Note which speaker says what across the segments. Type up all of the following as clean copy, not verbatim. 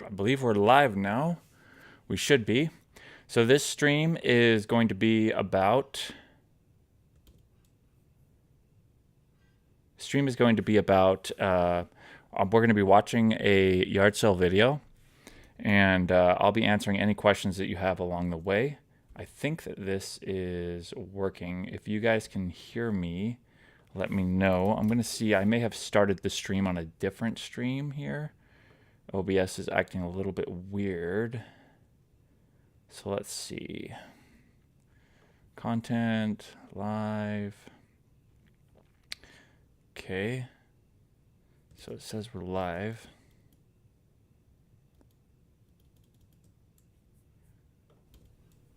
Speaker 1: I believe we're live now. We should be. So this stream is going to be about... we're going to be watching a yard sale video, and I'll be answering any questions that you have along the way. I think that this is working. If you guys can hear me, let me know. I'm going to see. I may have started the stream on a different stream here. OBS is acting a little bit weird. So let's see. Content, live. Okay. So it says we're live.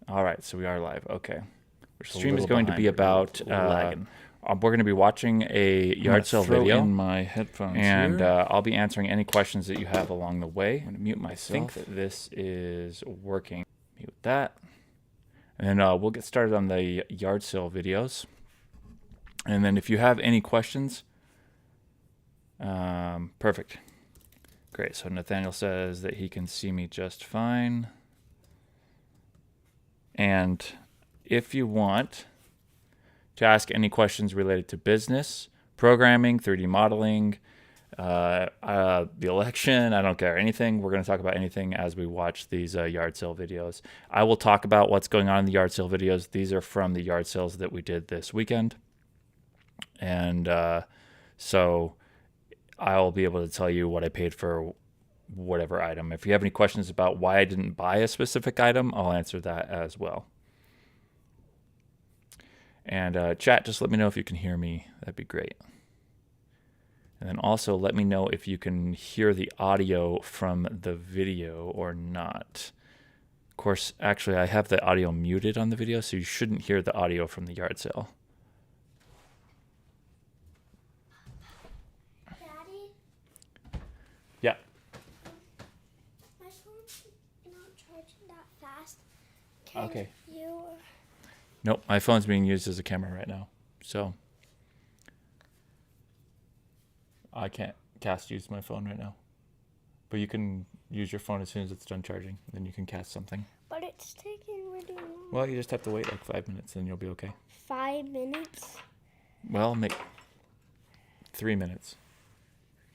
Speaker 1: All right, so we are live. Okay. Our stream is going to be about... we're going to be watching a yard sale video.
Speaker 2: In my headphones
Speaker 1: and
Speaker 2: here.
Speaker 1: I'll be answering any questions that you have along the way.
Speaker 2: I'm going to mute myself.
Speaker 1: I think that this is working. Mute that. And then we'll get started on the yard sale videos. And then if you have any questions, perfect. Great. So Nathaniel says that he can see me just fine. And if you want to ask any questions related to business, programming, 3D modeling, the election, I don't care, anything. We're going to talk about anything as we watch these yard sale videos. I will talk about what's going on in the yard sale videos. These are from the yard sales that we did this weekend. And so I'll be able to tell you what I paid for whatever item. If you have any questions about why I didn't buy a specific item, I'll answer that as well. And chat, just let me know if you can hear me. That'd be great. And then also let me know if you can hear the audio from the video or not. Of course, actually, I have the audio muted on the video, so you shouldn't hear the audio from the yard sale.
Speaker 3: Daddy?
Speaker 1: Yeah.
Speaker 3: My phone's not charging that fast.
Speaker 1: Okay.
Speaker 3: You...
Speaker 1: Nope, my phone's being used as a camera right now, so I can't use my phone right now. But you can use your phone as soon as it's done charging, then you can cast something.
Speaker 3: But it's taking really long.
Speaker 1: Well, you just have to wait like 5 minutes, and you'll be okay.
Speaker 3: 5 minutes?
Speaker 1: Well, make 3 minutes.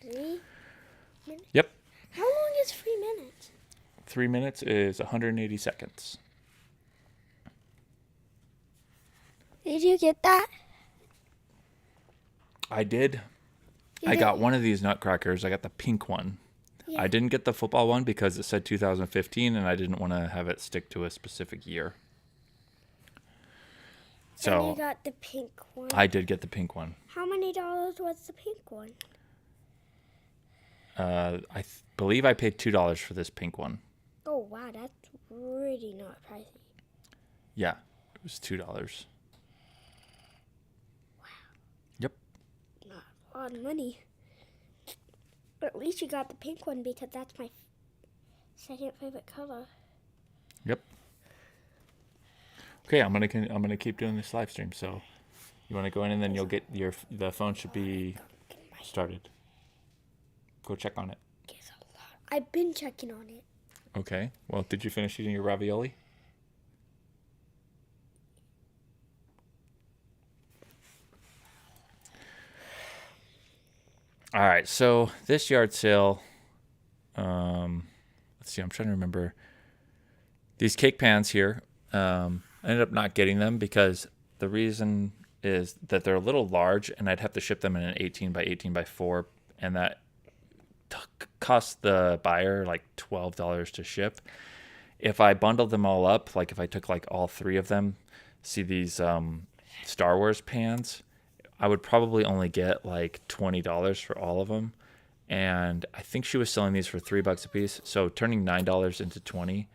Speaker 3: 3 minutes?
Speaker 1: Yep.
Speaker 3: How long is 3 minutes?
Speaker 1: 3 minutes is 180 seconds.
Speaker 3: Did you get that?
Speaker 1: I did. I got one of these nutcrackers. I got the pink one.
Speaker 3: Yeah.
Speaker 1: I didn't get the football one because it said 2015, and I didn't want to have it stick to a specific year. So
Speaker 3: And you got the pink one.
Speaker 1: I did get the pink one.
Speaker 3: How many dollars was the pink one?
Speaker 1: I believe I paid $2 for this pink one.
Speaker 3: Oh, wow, that's really not pricey.
Speaker 1: Yeah, it was $2. Yep.
Speaker 3: Not a lot of money. But at least you got the pink one because that's my second favorite color.
Speaker 1: Yep. Okay, I'm gonna keep doing this live stream. So you want to go in, and then you'll get the phone should be started. Go check on it.
Speaker 3: I've been checking on it.
Speaker 1: Okay. Well, did you finish eating your ravioli? All right. So this yard sale. Let's see. I'm trying to remember. These cake pans here. I ended up not getting them because the reason is that they're a little large, and I'd have to ship them in an 18 by 18 by 4, and that cost the buyer like $12 to ship. If I bundled them all up, like if I took like all 3 of them, see these Star Wars pans, I would probably only get like $20 for all of them. And I think she was selling these for $3 a piece. So turning $9 into $20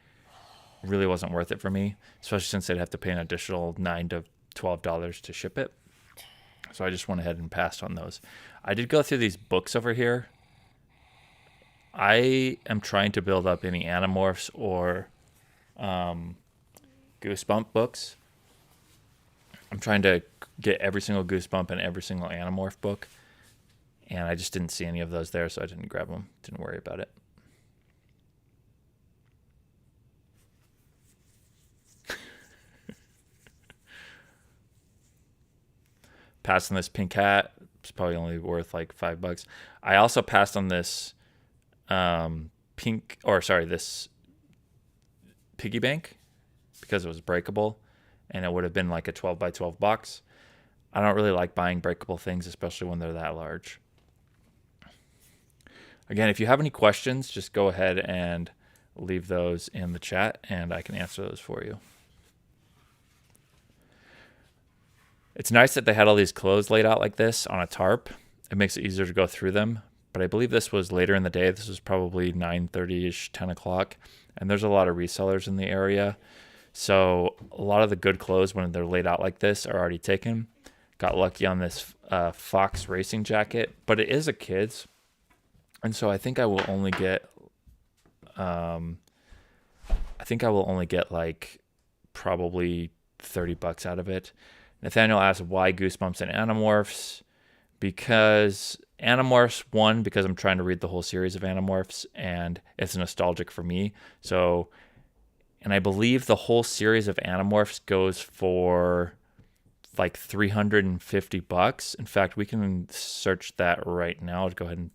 Speaker 1: really wasn't worth it for me, especially since I'd have to pay an additional $9 to $12 to ship it. So I just went ahead and passed on those. I did go through these books over here. I am trying to build up any Animorphs or Goosebump books. I'm trying to get every single Goosebump and every single Animorph book, and I just didn't see any of those there, so I didn't grab them. Didn't worry about it. Passed on this pink cat. It's probably only worth like $5. I also passed on this this piggy bank because it was breakable, and it would have been like a 12 by 12 box. I don't really like buying breakable things, especially when they're that large. Again, if you have any questions, just go ahead and leave those in the chat, and I can answer those for you. It's nice that they had all these clothes laid out like this on a tarp. It makes it easier to go through them. But I believe this was later in the day. This was probably 9:30ish, 10 o'clock. And there's a lot of resellers in the area. So a lot of the good clothes, when they're laid out like this, are already taken. Got lucky on this Fox racing jacket. But it is a kid's. And so I think I will only get... like probably $30 out of it. Nathaniel asked why Goosebumps and Animorphs. Because Animorphs, one, because I'm trying to read the whole series of Animorphs and it's nostalgic for me. So, and I believe the whole series of Animorphs goes for like $350. In fact, we can search that right now. I'll go ahead and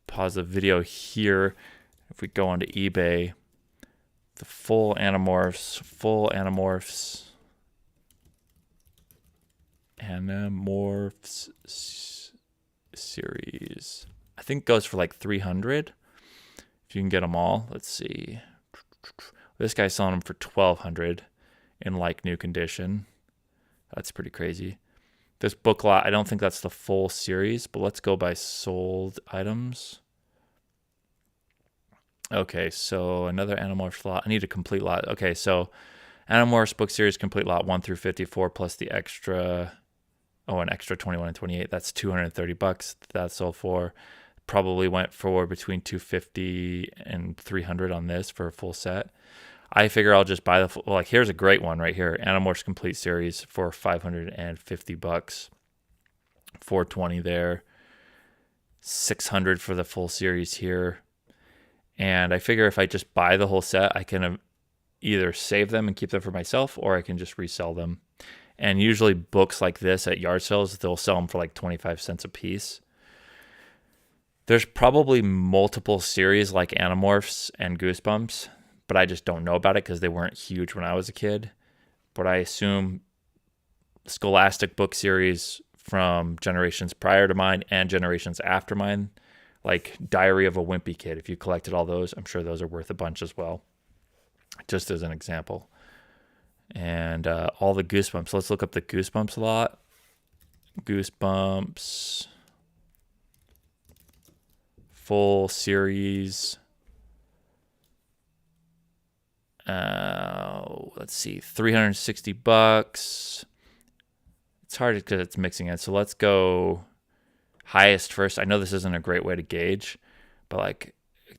Speaker 1: pause the video here. If we go onto eBay, the full Animorphs series, I think goes for like $300 if you can get them all. Let's see, this guy's selling them for $1,200 in like new condition. That's pretty crazy. This book lot, I don't think that's the full series, but let's go by sold items. Okay, so another Animorphs lot. I need a complete lot. Okay, so Animorphs book series complete lot 1 through 54 plus the extra, an extra 21 and 28. That's $230. That's sold for. Probably went for between $250 and $300 on this for a full set. I figure I'll just buy the full, like here's a great one right here, Animorphs complete series for $550. $420 there. $600 for the full series here. And I figure if I just buy the whole set, I can either save them and keep them for myself, or I can just resell them. And usually books like this at yard sales, they'll sell them for like 25 cents a piece. There's probably multiple series like Animorphs and Goosebumps, but I just don't know about it because they weren't huge when I was a kid. But I assume Scholastic book series from generations prior to mine and generations after mine, like Diary of a Wimpy Kid. If you collected all those, I'm sure those are worth a bunch as well, just as an example. And all the Goosebumps. Let's look up the Goosebumps lot. Goosebumps full series. Let's see, $360. It's hard because it's mixing it. So let's go highest first. I know this isn't a great way to gauge, but like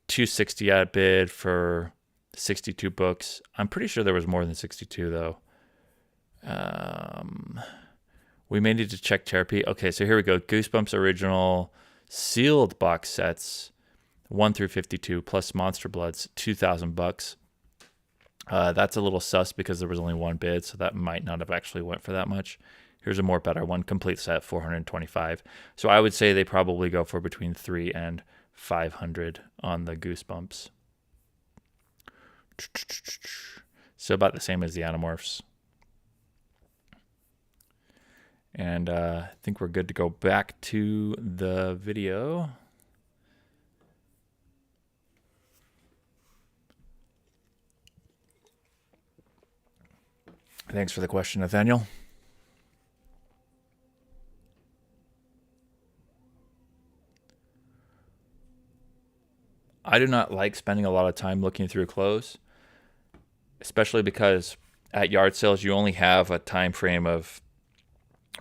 Speaker 1: $260 at bid for 62 books. I'm pretty sure there was more than 62 though. We may need to check therapy. Okay, so here we go. Goosebumps original sealed box sets 1 through 52 plus Monster Bloods, $2,000. That's a little sus because there was only one bid, so that might not have actually went for that much. Here's a more better one, complete set, $425. So I would say they probably go for between $300 and $500 on the Goosebumps. So about the same as the Animorphs. And I think we're good to go back to the video. Thanks for the question, Nathaniel. I do not like spending a lot of time looking through clothes, especially because at yard sales you only have a time frame of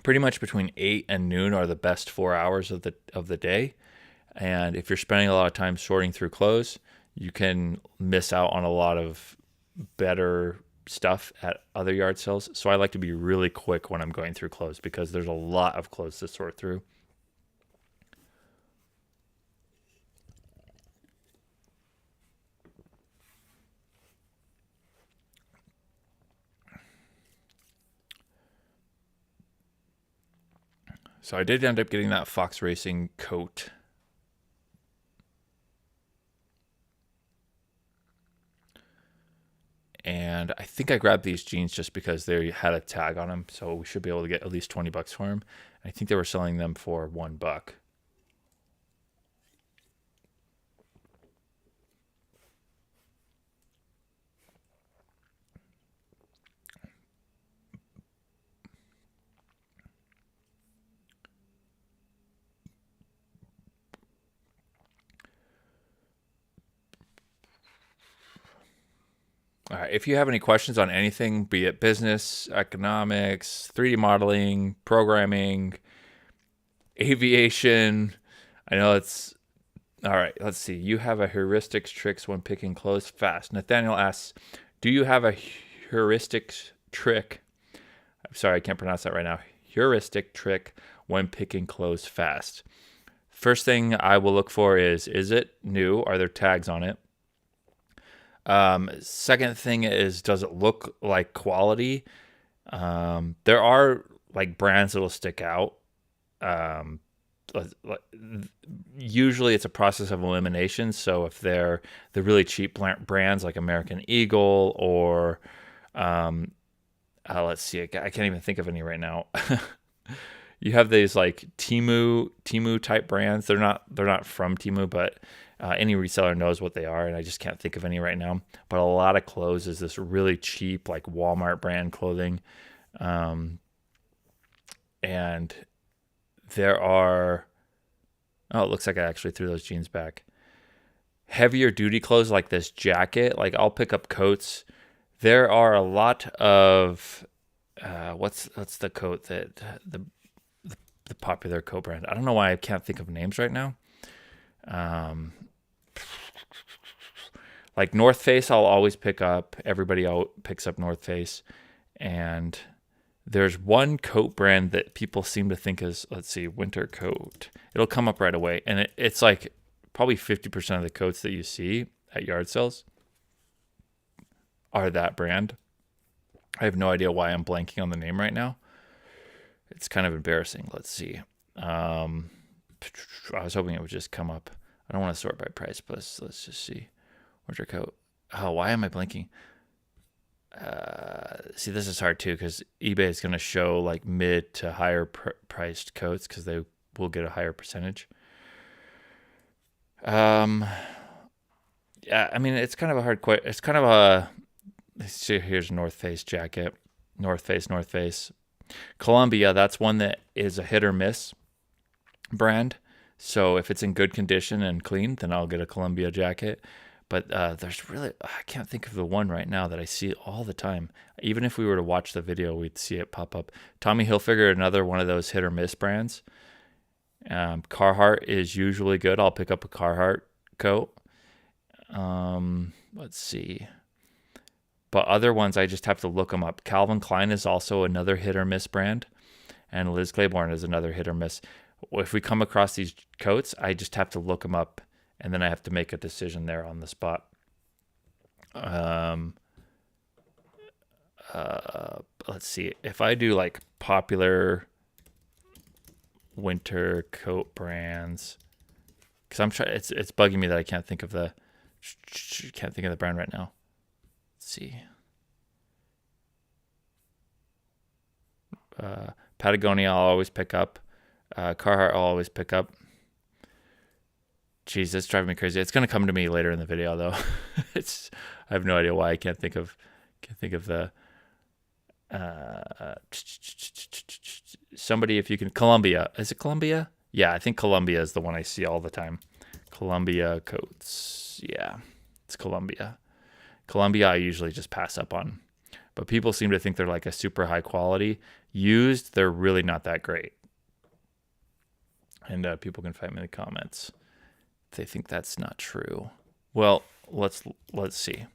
Speaker 1: pretty much between 8 and noon are the best 4 hours of the day. And if you're spending a lot of time sorting through clothes, you can miss out on a lot of better stuff at other yard sales. So I like to be really quick when I'm going through clothes because there's a lot of clothes to sort through. So I did end up getting that Fox Racing coat. And I think I grabbed these jeans just because they had a tag on them. So we should be able to get at least $20 for them. I think they were selling them for $1. All right. If you have any questions on anything, be it business, economics, 3D modeling, programming, aviation, I know it's all right. Let's see. You have a heuristics tricks when picking clothes fast. Nathaniel asks, "Do you have a heuristics trick?" I'm sorry, I can't pronounce that right now. Heuristic trick when picking clothes fast. First thing I will look for is it new? Are there tags on it? Second thing is, does it look like quality? There are like brands that'll stick out. Um, Usually it's a process of elimination. So if they're the really cheap brands like American Eagle or, let's see, I can't even think of any right now. You have these like Temu type brands. They're not from Temu, but any reseller knows what they are, and I just can't think of any right now. But a lot of clothes is this really cheap, like Walmart brand clothing, and there are. Oh, it looks like I actually threw those jeans back. Heavier duty clothes like this jacket, like I'll pick up coats. There are a lot of what's the coat that the popular coat brand. I don't know why I can't think of names right now. Like North Face, I'll always pick up. Everybody picks up North Face, and there's one coat brand that people seem to think is, let's see, winter coat. It'll come up right away, and it's like probably 50% of the coats that you see at yard sales are that brand. I have no idea why I'm blanking on the name right now. It's kind of embarrassing. Let's see. I was hoping it would just come up. I don't want to sort by price, but let's just see. Winter coat. Oh, why am I blanking? See, this is hard too because eBay is going to show like mid to higher priced coats because they will get a higher percentage. Yeah, I mean, it's kind of a hard question. It's kind of a. Let's see, here's North Face jacket. North Face. Columbia, that's one that is a hit or miss brand. So if it's in good condition and clean, then I'll get a Columbia jacket. But there's really, I can't think of the one right now that I see all the time. Even if we were to watch the video, we'd see it pop up. Tommy Hilfiger, another one of those hit or miss brands. Carhartt is usually good. I'll pick up a Carhartt coat. Let's see. But other ones, I just have to look them up. Calvin Klein is also another hit or miss brand. And Liz Claiborne is another hit or miss. If we come across these coats, I just have to look them up. And then I have to make a decision there on the spot. Let's see. If I do like popular winter coat brands, because I'm trying, it's bugging me that I can't think of the brand right now. Let's see. Patagonia, I'll always pick up. Carhartt, I'll always pick up. Jeez, that's driving me crazy. It's gonna come to me later in the video, though. I have no idea why I can't think of the. Somebody, if you can, Columbia. Is it Columbia? Yeah, I think Columbia is the one I see all the time. Columbia coats. Yeah, it's Columbia. Columbia, I usually just pass up on, but people seem to think they're like a super high quality. Used, they're really not that great. And people can fight me in the comments. They think that's not true. Well, let's see.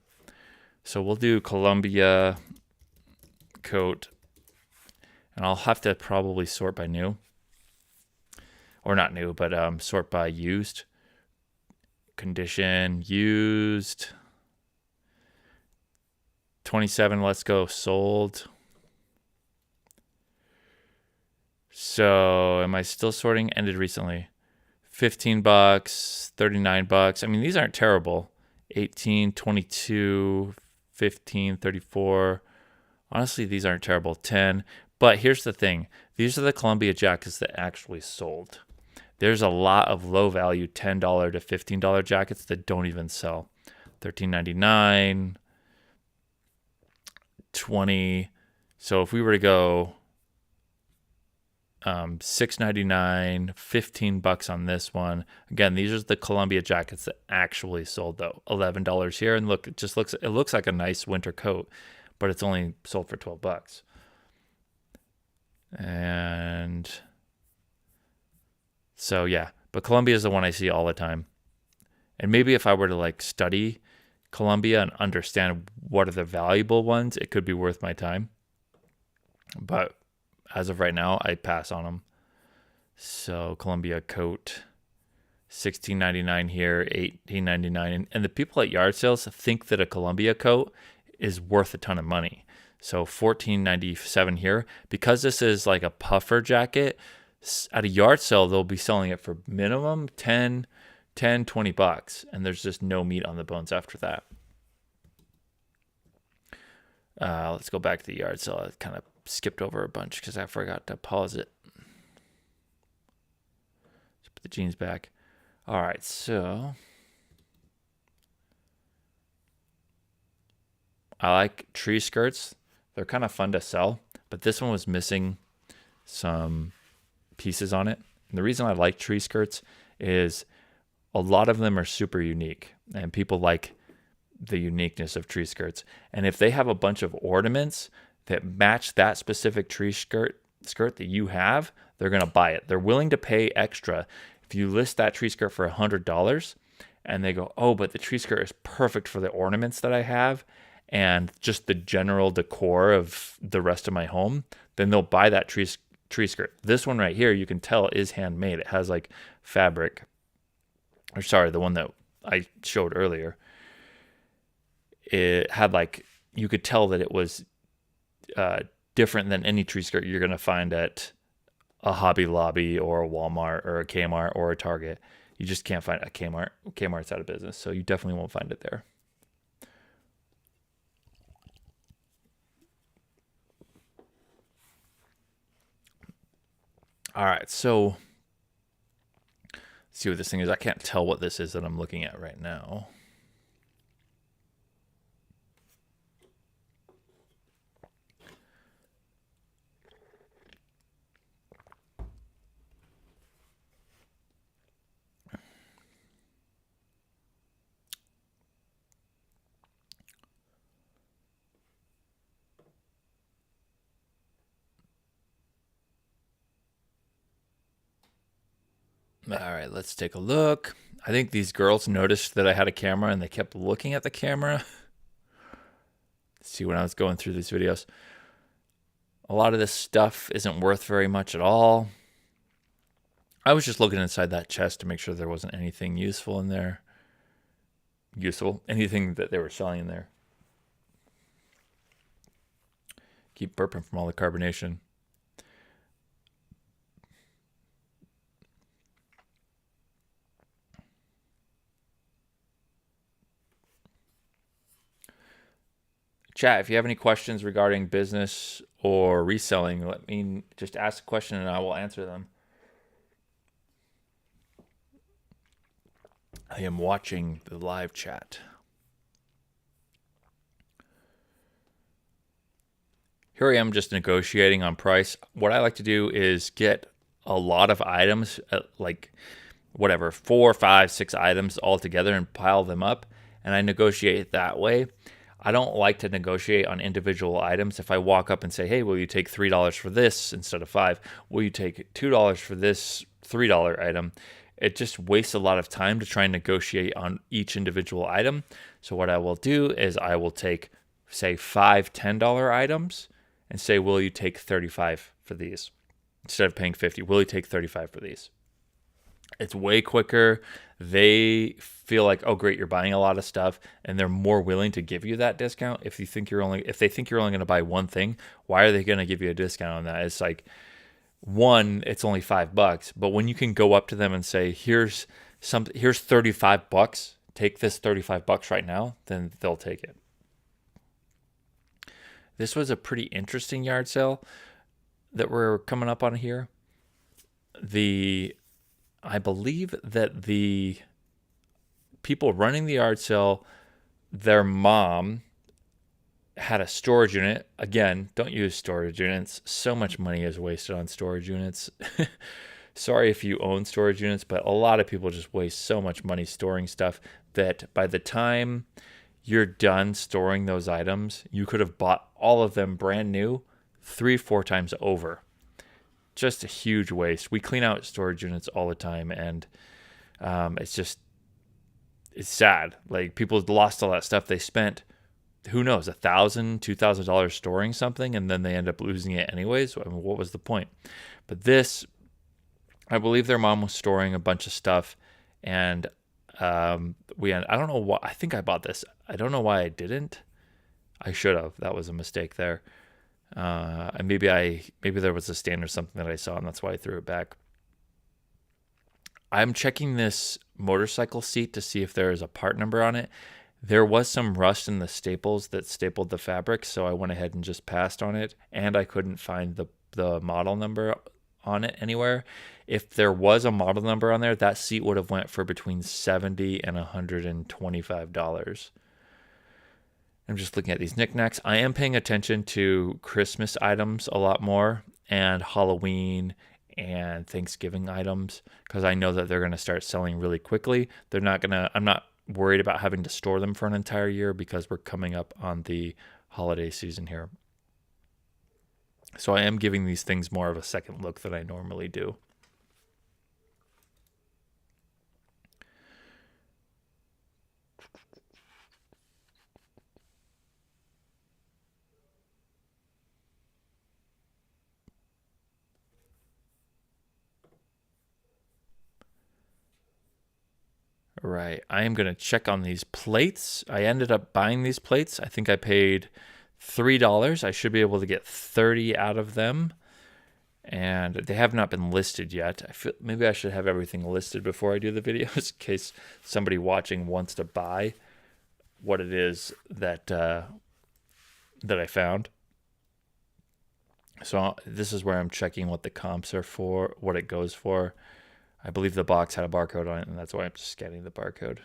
Speaker 1: So we'll do Columbia coat, and I'll have to probably sort by new, or not new, but sort by used, condition, used. 27. Let's go sold. So am I still sorting? Ended recently. $15, $39. I mean, these aren't terrible. 18, 22, 15, 34. Honestly, these aren't terrible. 10. But here's the thing. These are the Columbia jackets that actually sold. There's a lot of low value $10 to $15 jackets that don't even sell. $13.99, 20. So if we were to go $6.99, $15 on this one. Again, these are the Columbia jackets that actually sold though. $11 here, and look, it looks like a nice winter coat, but it's only sold for $12. And so yeah, but Columbia is the one I see all the time. And maybe if I were to like study Columbia and understand what are the valuable ones, it could be worth my time. But as of right now, I pass on them. So Columbia coat, $16.99 here, $18.99, and the people at yard sales think that a Columbia coat is worth a ton of money. So $14.97 here, because this is like a puffer jacket. At a yard sale, they'll be selling it for minimum 10, $20, and there's just no meat on the bones after that. Let's go back to the yard sale. I kind of skipped over a bunch because I forgot to pause it. Let's put the jeans back. All right, so I like tree skirts. They're kind of fun to sell, but this one was missing some pieces on it. And the reason I like tree skirts is a lot of them are super unique, and people like the uniqueness of tree skirts. And if they have a bunch of ornaments that match that specific tree skirt that you have, they're going to buy it. They're willing to pay extra. If you list that tree skirt for $100 and they go, oh, but the tree skirt is perfect for the ornaments that I have and just the general decor of the rest of my home, then they'll buy that tree skirt. This one right here, you can tell is handmade. It has like fabric, or sorry, the one that I showed earlier. It had like, you could tell that it was different than any tree skirt you're going to find at a Hobby Lobby or a Walmart or a Kmart or a Target. You just can't find a Kmart. Kmart's out of business, so you definitely won't find it there. All right, so let's see what this thing is. I can't tell what this is that I'm looking at right now. All right, let's take a look. I think these girls noticed that I had a camera and they kept looking at the camera. See, when I was going through these videos, a lot of this stuff isn't worth very much at all. I was just looking inside that chest to make sure there wasn't anything useful in there. Anything that they were selling in there. Keep burping from all the carbonation. Chat, if you have any questions regarding business or reselling, let me just ask a question and I will answer them. I am watching the live chat. Here I am just negotiating on price. What I like to do is get a lot of items, like whatever, 4, 5, 6 items all together and pile them up. And I negotiate that way. I don't like to negotiate on individual items. If I walk up and say, hey, will you take $3 for this instead of 5? Will you take $2 for this $3 item? It just wastes a lot of time to try and negotiate on each individual item. So what I will do is I will take, say, 5 $10 items and say, will you take 35 for these? Instead of paying 50, will you take 35 for these? It's way quicker. They feel like, oh great, you're buying a lot of stuff, and they're more willing to give you that discount. If they think you're only going to buy one thing, why are they going to give you a discount on that? It's like one, it's only $5, but when you can go up to them and say, here's $35, take this $35 right now, then they'll take it. This was a pretty interesting yard sale that we're coming up on here. I believe that the people running the yard sale, their mom had a storage unit. Again, don't use storage units. So much money is wasted on storage units. Sorry if you own storage units, but a lot of people just waste so much money storing stuff that by the time you're done storing those items, you could have bought all of them brand new 3-4 times over. Just a huge waste. We clean out storage units all the time, and it's sad. Like, people lost all that stuff they spent, who knows, $1,000, $2,000 storing something, and then they end up losing it anyways. I mean, what was the point? But this, I believe their mom was storing a bunch of stuff, and I don't know why. I think I bought this. I don't know why I didn't. I should have. That was a mistake there. And maybe there was a stand or something that I saw, and that's why I threw it back. I'm checking this motorcycle seat to see if there is a part number on it. There was some rust in the staples that stapled the fabric, so I went ahead and just passed on it, and I couldn't find the model number on it anywhere. If there was a model number on there, that seat would have went for between $70 and $125. I'm just looking at these knickknacks. I am paying attention to Christmas items a lot more, and Halloween and Thanksgiving items, because I know that they're going to start selling really quickly. I'm not worried about having to store them for an entire year because we're coming up on the holiday season here. So I am giving these things more of a second look than I normally do. Right. I am going to check on these plates. I ended up buying these plates. I think I paid $3. I should be able to get 30 out of them. And they have not been listed yet. I feel maybe I should have everything listed before I do the videos in case somebody watching wants to buy what it is that I found. So this is where I'm checking what the comps are for, what it goes for. I believe the box had a barcode on it, and that's why I'm just scanning the barcode.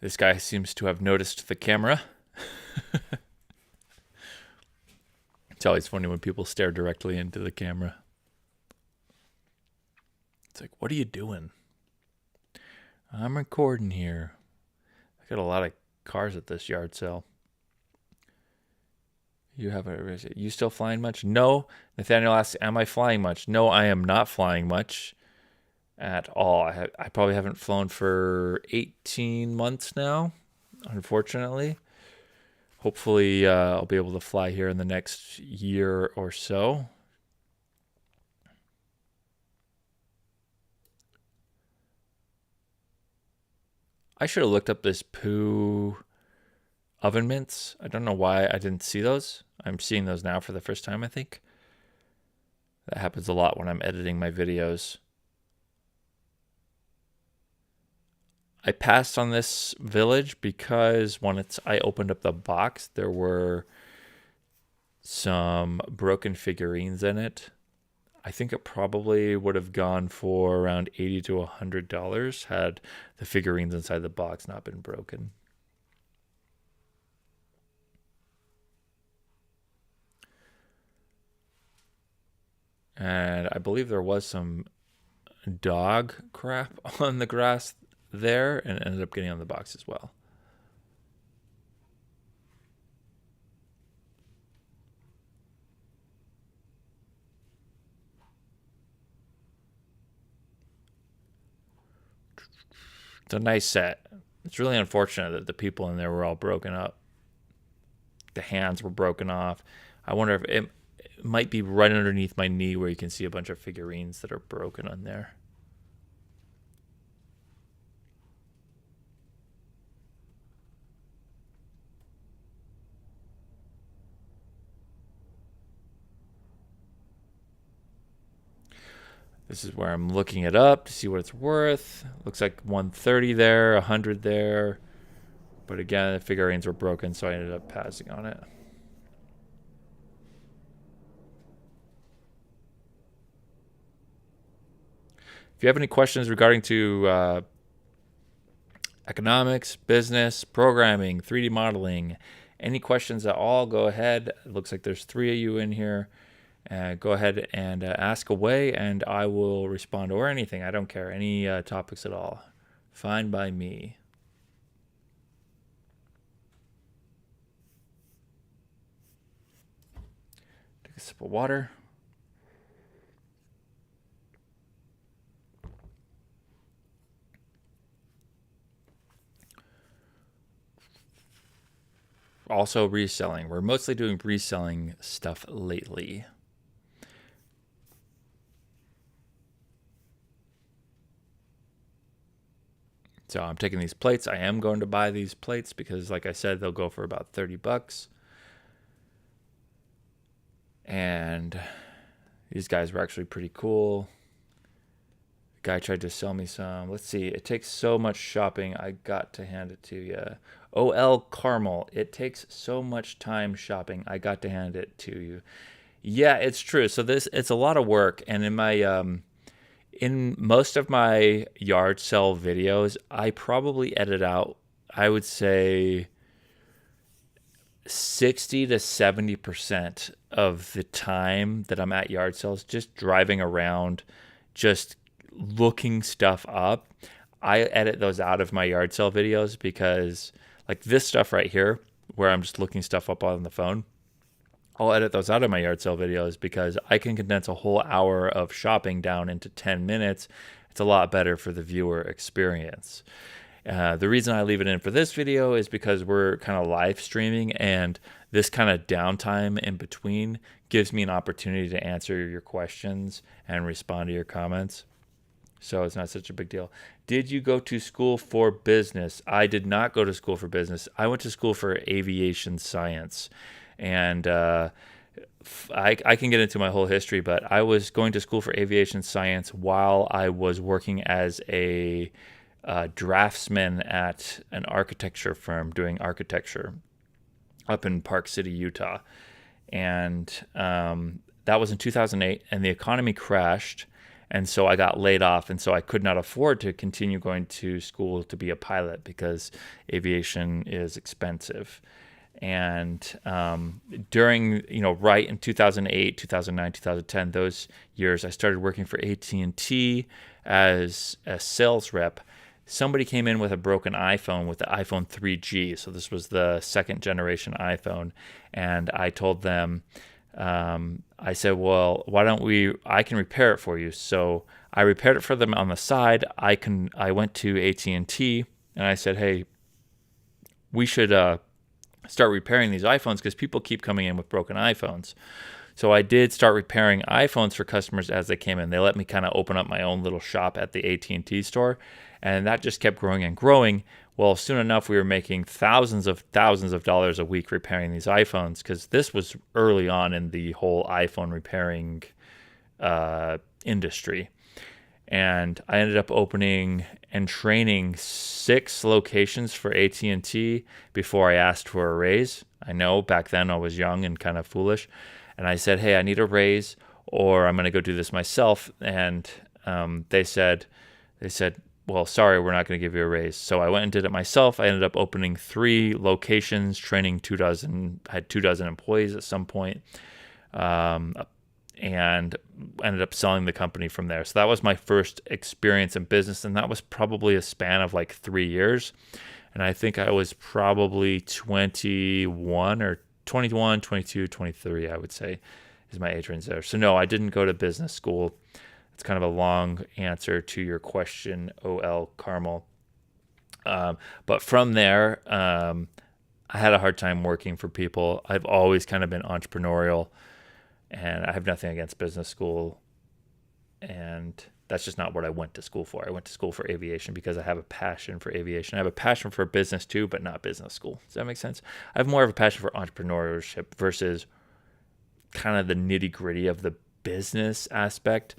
Speaker 1: This guy seems to have noticed the camera. It's always funny when people stare directly into the camera. It's like, what are you doing? I'm recording here. I got a lot of cars at this yard sale. You still flying much? No. Nathaniel asks, am I flying much? No, I am not flying much at all. I probably haven't flown for 18 months now, unfortunately. Hopefully I'll be able to fly here in the next year or so. I should have looked up this poo oven mints. I don't know why I didn't see those. I'm seeing those now for the first time, I think. That happens a lot when I'm editing my videos. I passed on this village because I opened up the box, there were some broken figurines in it. I think it probably would have gone for around $80 to $100 had the figurines inside the box not been broken. And I believe there was some dog crap on the grass there, and it ended up getting on the box as well. It's a nice set. It's really unfortunate that the people in there were all broken up. The hands were broken off. I wonder if it might be right underneath my knee where you can see a bunch of figurines that are broken on there. This is where I'm looking it up to see what it's worth. Looks like 130 there, 100 there. But again, the figurines were broken, so I ended up passing on it. If you have any questions regarding to economics, business, programming, 3D modeling, any questions at all, go ahead. It looks like there's 3 of you in here. Go ahead and ask away, and I will respond, or anything. I don't care. Any topics at all. Fine by me. Take a sip of water. Also reselling. We're mostly doing reselling stuff lately. So I'm taking these plates. I am going to buy these plates because, like I said, they'll go for about $30. And these guys were actually pretty cool. The guy tried to sell me some. Let's see. It takes so much shopping. I got to hand it to you. OL Caramel. It takes so much time shopping. I got to hand it to you. Yeah, it's true. So it's a lot of work. And in most of my yard sale videos, I probably edit out, I would say, 60 to 70% of the time that I'm at yard sales, just driving around, just looking stuff up. I edit those out of my yard sale videos because, like this stuff right here, where I'm just looking stuff up on the phone, I'll edit those out of my yard sale videos because I can condense a whole hour of shopping down into 10 minutes. It's a lot better for the viewer experience. The reason I leave it in for this video is because we're kind of live streaming, and this kind of downtime in between gives me an opportunity to answer your questions and respond to your comments. So it's not such a big deal. Did you go to school for business? I did not go to school for business. I went to school for aviation science. And I can get into my whole history, but I was going to school for aviation science while I was working as a draftsman at an architecture firm doing architecture up in Park City, Utah. And that was in 2008, and the economy crashed. And so I got laid off, and so I could not afford to continue going to school to be a pilot because aviation is expensive. And during, right in 2008, 2009, 2010, those years, I started working for AT&T as a sales rep. Somebody came in with a broken iPhone, with the iPhone 3G. So this was the second generation iPhone. And I told them, I said, well, I can repair it for you. So I repaired it for them on the side. I went to AT&T and I said, hey, we should start repairing these iPhones because people keep coming in with broken iPhones. So I did start repairing iPhones for customers as they came in. They let me kind of open up my own little shop at the AT&T store, and that just kept growing and growing. Well, soon enough, we were making thousands of dollars a week repairing these iPhones because this was early on in the whole iPhone repairing industry. And I ended up opening and training 6 locations for AT&T before I asked for a raise. I know back then I was young and kind of foolish. And I said, hey, I need a raise or I'm going to go do this myself. And they said, well, sorry, we're not going to give you a raise. So I went and did it myself. I ended up opening 3 locations, training 24 employees at some point. And ended up selling the company from there. So that was my first experience in business, and that was probably a span of like 3 years. And I think I was probably 21, 22, 23, I would say, is my age range there. So no, I didn't go to business school. It's kind of a long answer to your question, OL Carmel. But from there, I had a hard time working for people. I've always kind of been entrepreneurial, and I have nothing against business school. And that's just not what I went to school for. I went to school for aviation because I have a passion for aviation. I have a passion for business too, but not business school. Does that make sense? I have more of a passion for entrepreneurship versus kind of the nitty gritty of the business aspect.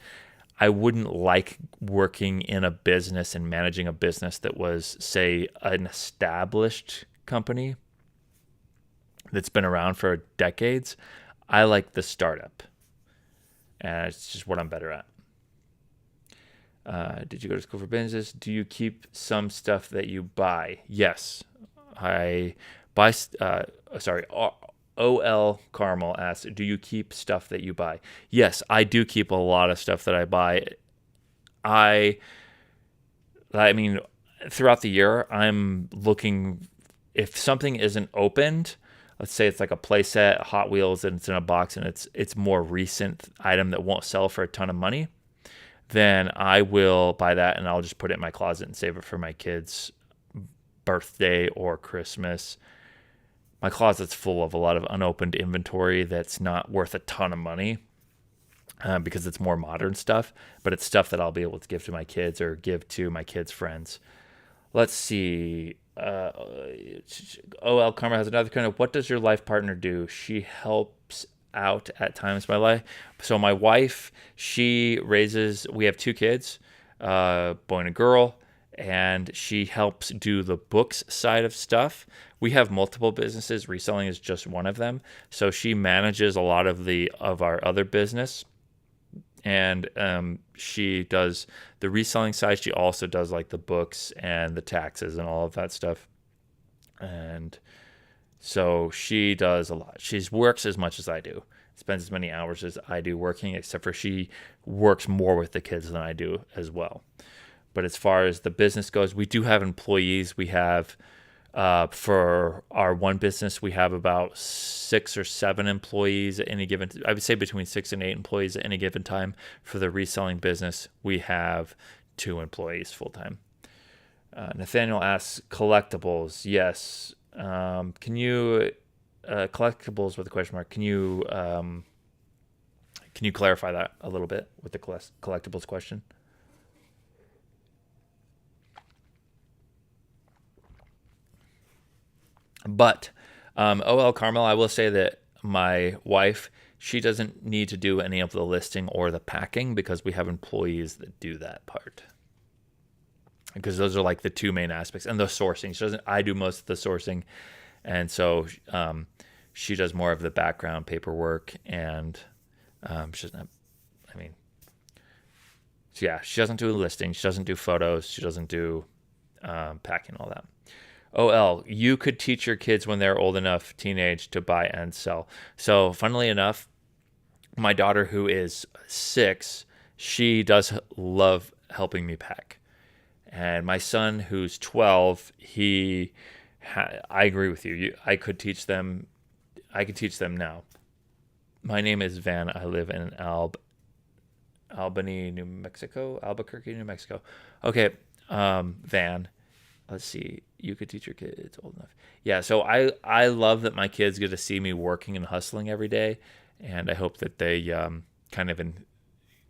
Speaker 1: I wouldn't like working in a business and managing a business that was, say, an established company that's been around for decades. I like the startup, and it's just what I'm better at. Did you go to school for business? Do you keep some stuff that you buy? Yes, I buy. OL Carmel asks, do you keep stuff that you buy? Yes, I do keep a lot of stuff that I buy. I mean, throughout the year, I'm looking, if something isn't opened, let's say it's like a playset, Hot Wheels, and it's in a box, and it's more recent item that won't sell for a ton of money, then I will buy that and I'll just put it in my closet and save it for my kids' birthday or Christmas. My closet's full of a lot of unopened inventory that's not worth a ton of money because it's more modern stuff, but it's stuff that I'll be able to give to my kids or give to my kids' friends. Let's see. OL Karma has another kind of, what does your life partner do? She helps out at times in my life. So my wife, we have 2 kids, boy and a girl, and she helps do the books side of stuff. We have multiple businesses. Reselling is just one of them. So she manages a lot of our other business, and she does the reselling side. She also does like the books and the taxes and all of that stuff. And so she does a lot. She works as much as I do, spends as many hours as I do working, except for she works more with the kids than I do as well. But as far as the business goes, we do have employees. We have, for our one business, we have about 6 or 7 employees at any given. I would say between 6 and 8 employees at any given time. For the reselling business, we have 2 employees full time. Nathaniel asks, collectibles. Yes. Can you collectibles with a question mark? Can you clarify that a little bit with the collectibles question? But OL Carmel, I will say that my wife, she doesn't need to do any of the listing or the packing because we have employees that do that part. Because those are like the 2 main aspects, and the sourcing. I do most of the sourcing, and so she does more of the background paperwork, and she doesn't have, she doesn't do listing, she doesn't do photos, she doesn't do packing, all that. OL, you could teach your kids when they're old enough, teenage, to buy and sell. So funnily enough, my daughter, who is 6, she does love helping me pack. And my son, who's 12, I agree with you. I could teach them. I could teach them now. My name is Van. I live in Albany, New Mexico. Albuquerque, New Mexico. Okay, Van. Let's see. You could teach your kids old enough. Yeah, so I love that my kids get to see me working and hustling every day, and I hope that they kind of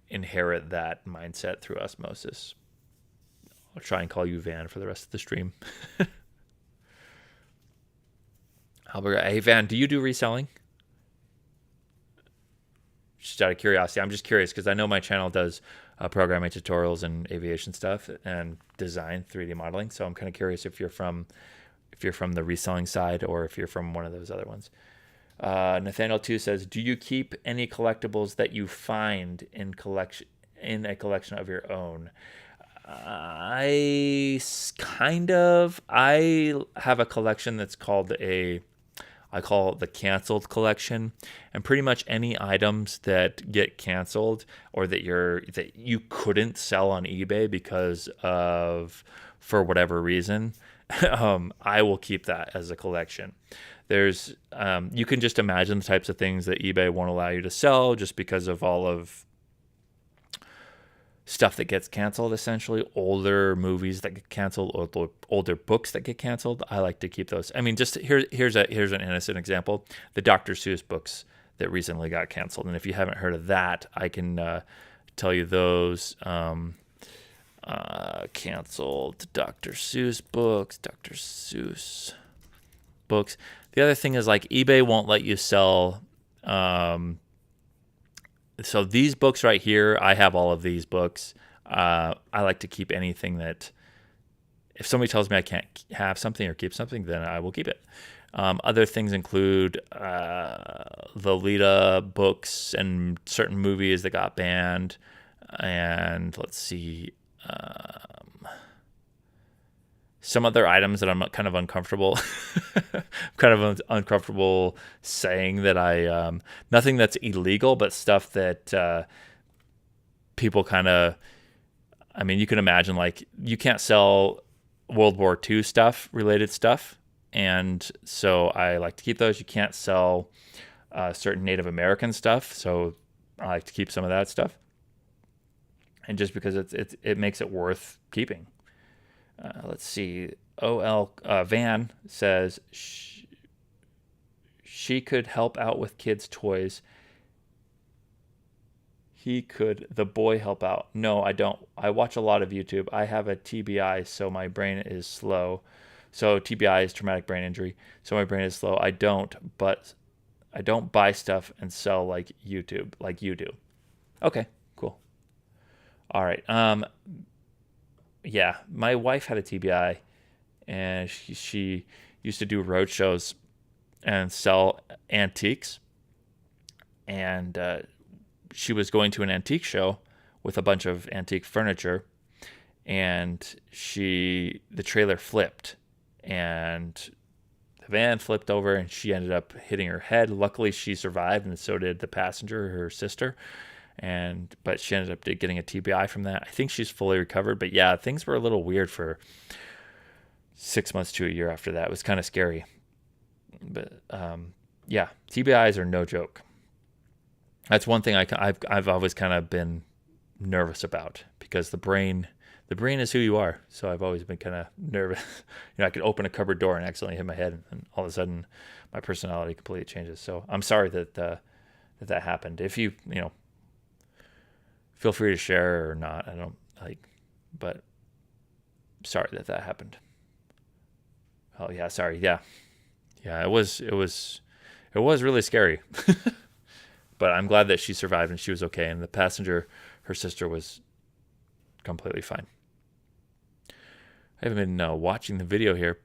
Speaker 1: inherit that mindset through osmosis. I'll try and call you Van for the rest of the stream. Albert, hey Van, do you do reselling? Just out of curiosity, I'm just curious because I know my channel does programming tutorials and aviation stuff and design, 3D modeling. So I'm kind of curious if you're from the reselling side or if you're from one of those other ones. Nathaniel 2 says, do you keep any collectibles that you find in a collection of your own? I have a collection that's I call it the canceled collection, and pretty much any items that get canceled or that you couldn't sell on eBay because of, for whatever reason, I will keep that as a collection. There's you can just imagine the types of things that eBay won't allow you to sell just because of all of stuff that gets canceled, essentially older movies that get canceled, or older books that get canceled. I like to keep those. I mean, just here's an innocent example: the Dr. Seuss books that recently got canceled. And if you haven't heard of that, I can tell you those. Canceled Dr. Seuss books. Dr. Seuss books. The other thing is, like, eBay won't let you sell. So these books right here, I have all of these books. I like to keep anything that, if somebody tells me I can't have something or keep something, then I will keep it. Other things include Lolita books and certain movies that got banned. And let's see, some other items that I'm kind of uncomfortable, uncomfortable saying that I, nothing that's illegal, but stuff that people kind of, I mean, you can imagine, like, you can't sell World War II stuff, related stuff. And so I like to keep those. You can't sell certain Native American stuff. So I like to keep some of that stuff. And just because it makes it worth keeping. Let's see. Van says she could help out with kids' toys. The boy help out? No, I don't. I watch a lot of YouTube. I have a TBI, so my brain is slow. So TBI is traumatic brain injury. So my brain is slow. I don't buy stuff and sell like you do. Okay, cool. All right. Yeah, my wife had a TBI, and she used to do road shows and sell antiques. And she was going to an antique show with a bunch of antique furniture, and the trailer flipped, and the van flipped over, and she ended up hitting her head. Luckily, she survived, and so did the passenger, her sister. But she ended up getting a TBI from that. I think she's fully recovered, but yeah, things were a little weird for 6 months to a year after that. It was kind of scary. But yeah, TBIs are no joke. That's one thing I've always kind of been nervous about, because the brain is who you are. So I've always been kind of nervous. I could open a cupboard door and accidentally hit my head, and all of a sudden my personality completely changes. So I'm sorry that that happened. If you feel free to share or not. I don't but sorry that happened. Oh yeah, sorry. Yeah. It was really scary. But I'm glad that she survived and she was okay. And the passenger, her sister, was completely fine. I haven't been watching the video here.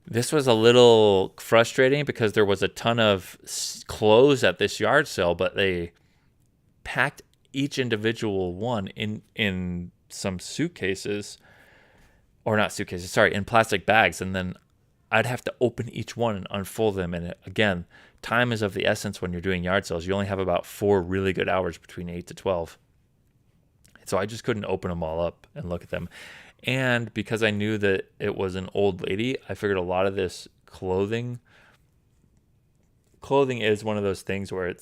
Speaker 1: This was a little frustrating because there was a ton of clothes at this yard sale, but they packed each individual one in some suitcases, or not suitcases, sorry, in plastic bags, and then I'd have to open each one and unfold them. And again, time is of the essence when you're doing yard sales. You only have about 4 really good hours between 8 to 12. And so I just couldn't open them all up and look at them. And because I knew that it was an old lady, I figured a lot of this clothing is one of those things where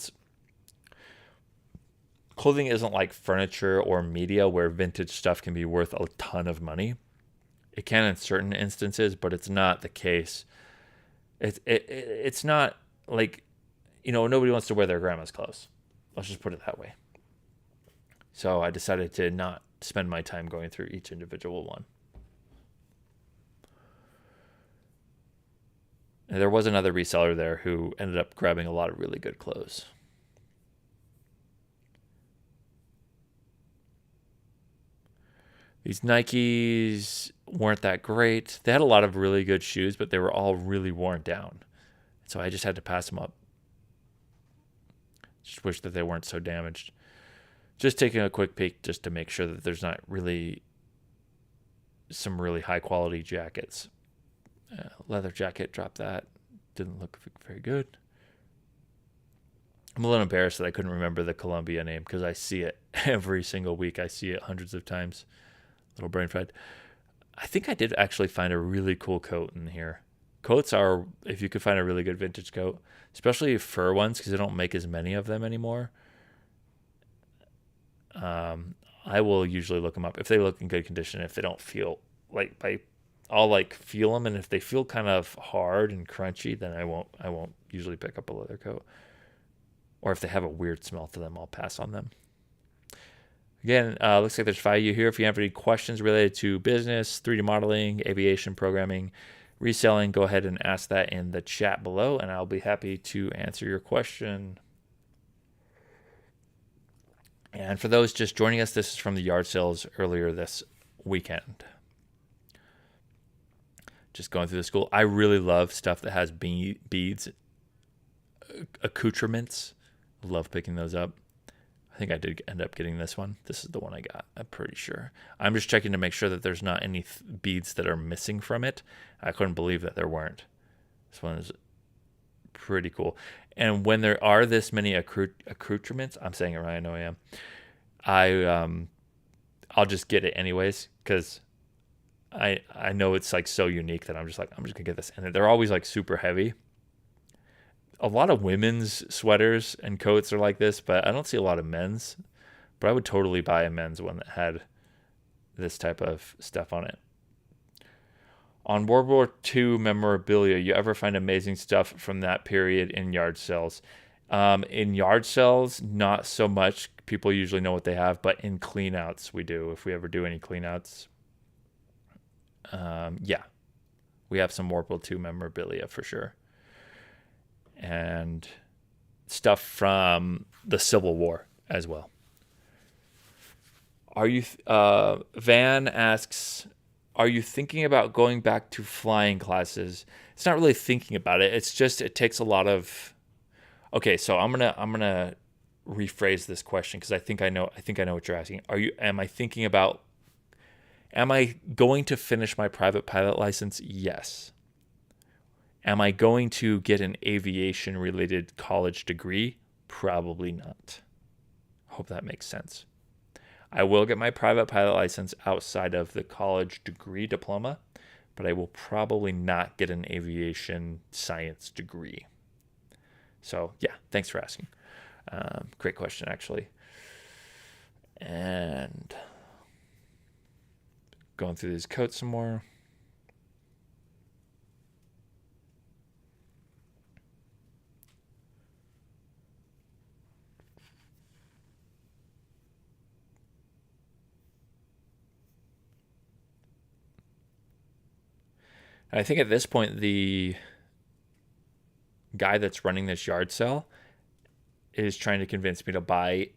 Speaker 1: clothing isn't like furniture or media where vintage stuff can be worth a ton of money. It can in certain instances, but it's not the case. It's not like, nobody wants to wear their grandma's clothes. Let's just put it that way. So I decided to not spend my time going through each individual one. And there was another reseller there who ended up grabbing a lot of really good clothes. These Nikes weren't that great. They had a lot of really good shoes, but they were all really worn down. So I just had to pass them up. Just wish that they weren't so damaged. Just taking a quick peek just to make sure that there's not really some really high quality jackets. Leather jacket, drop that. Didn't look very good. I'm a little embarrassed that I couldn't remember the Columbia name because I see it every single week. I see it hundreds of times. Little brain fried. I think I did actually find a really cool coat in here. Coats are, if you could find a really good vintage coat, especially fur ones, because they don't make as many of them anymore. I will usually look them up if they look in good condition. If they don't feel I'll like feel them, and if they feel kind of hard and crunchy, then I won't usually pick up a leather coat. Or if they have a weird smell to them, I'll pass on them. Again, looks like there's value here. If you have any questions related to business, 3D modeling, aviation programming, reselling, go ahead and ask that in the chat below, and I'll be happy to answer your question. And for those just joining us, this is from the yard sales earlier this weekend. Just going through the school. I really love stuff that has beads, accoutrements. Love picking those up. I think I did end up getting this one. This is the one I got, I'm pretty sure. I'm just checking to make sure that there's not any beads that are missing from it. I couldn't believe that there weren't. This one is pretty cool. And when there are this many accoutrements, I'm saying it right, I know I am. I'll just get it anyways, because I know it's like so unique that I'm just gonna get this. And they're always like super heavy. A lot of women's sweaters and coats are like this, but I don't see a lot of men's. But I would totally buy a men's one that had this type of stuff on it. On World War II memorabilia, you ever find amazing stuff from that period in yard sales? In yard sales, not so much. People usually know what they have, but in cleanouts, we do. If we ever do any cleanouts, yeah, we have some World War II memorabilia for sure. And stuff from the Civil War as well. Are you? Van asks, are you thinking about going back to flying classes? It's not really thinking about it. It's just it takes a lot of. Okay, so I'm gonna rephrase this question because I think I know what you're asking. Am I thinking about? Am I going to finish my private pilot license? Yes. Am I going to get an aviation-related college degree? Probably not. Hope that makes sense. I will get my private pilot license outside of the college degree diploma, but I will probably not get an aviation science degree. So, yeah, thanks for asking. Great question, actually. And going through these coats some more. I think at this point, the guy that's running this yard sale is trying to convince me to buy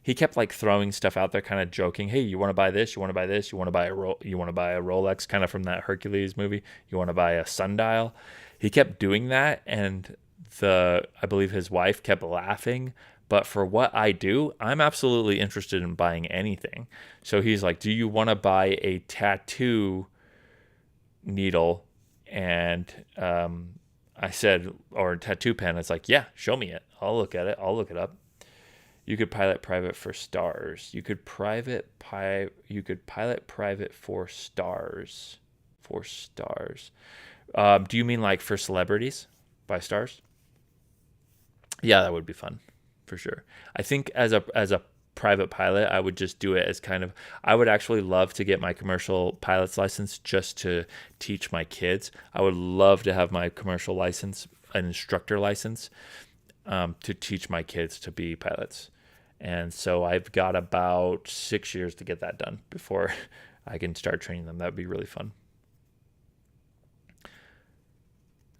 Speaker 1: he kept like throwing stuff out there, kind of joking. Hey, you want to buy this? You want to buy this? You want to buy you want to buy a Rolex, kind of from that Hercules movie? You want to buy a sundial? He kept doing that, and I believe his wife kept laughing. But for what I do, I'm absolutely interested in buying anything. So he's like, do you want to buy a tattoo needle? And I said, or a tattoo pen. It's like, yeah, show me it. I'll look at it. I'll look it up. You could pilot private for stars. You could pilot private for stars. For stars. Do you mean like for celebrities by stars? Yeah, that would be fun for sure. I think as a private pilot, I would just do it as I would actually love to get my commercial pilot's license just to teach my kids. I would love to have my commercial license, an instructor license, to teach my kids to be pilots. And so I've got about 6 years to get that done before I can start training them. That would be really fun.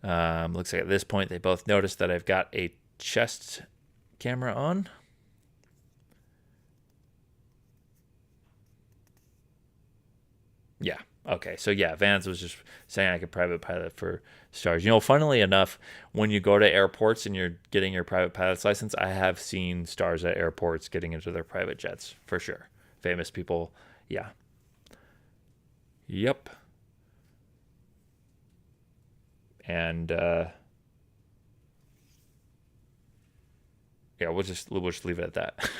Speaker 1: Looks like at this point they both noticed that I've got a chest camera on. Yeah. Okay. So yeah, Vans was just saying I could private pilot for stars. Funnily enough, when you go to airports and you're getting your private pilot's license, I have seen stars at airports getting into their private jets for sure. Famous people. Yeah. Yep. And yeah, we'll just leave it at that.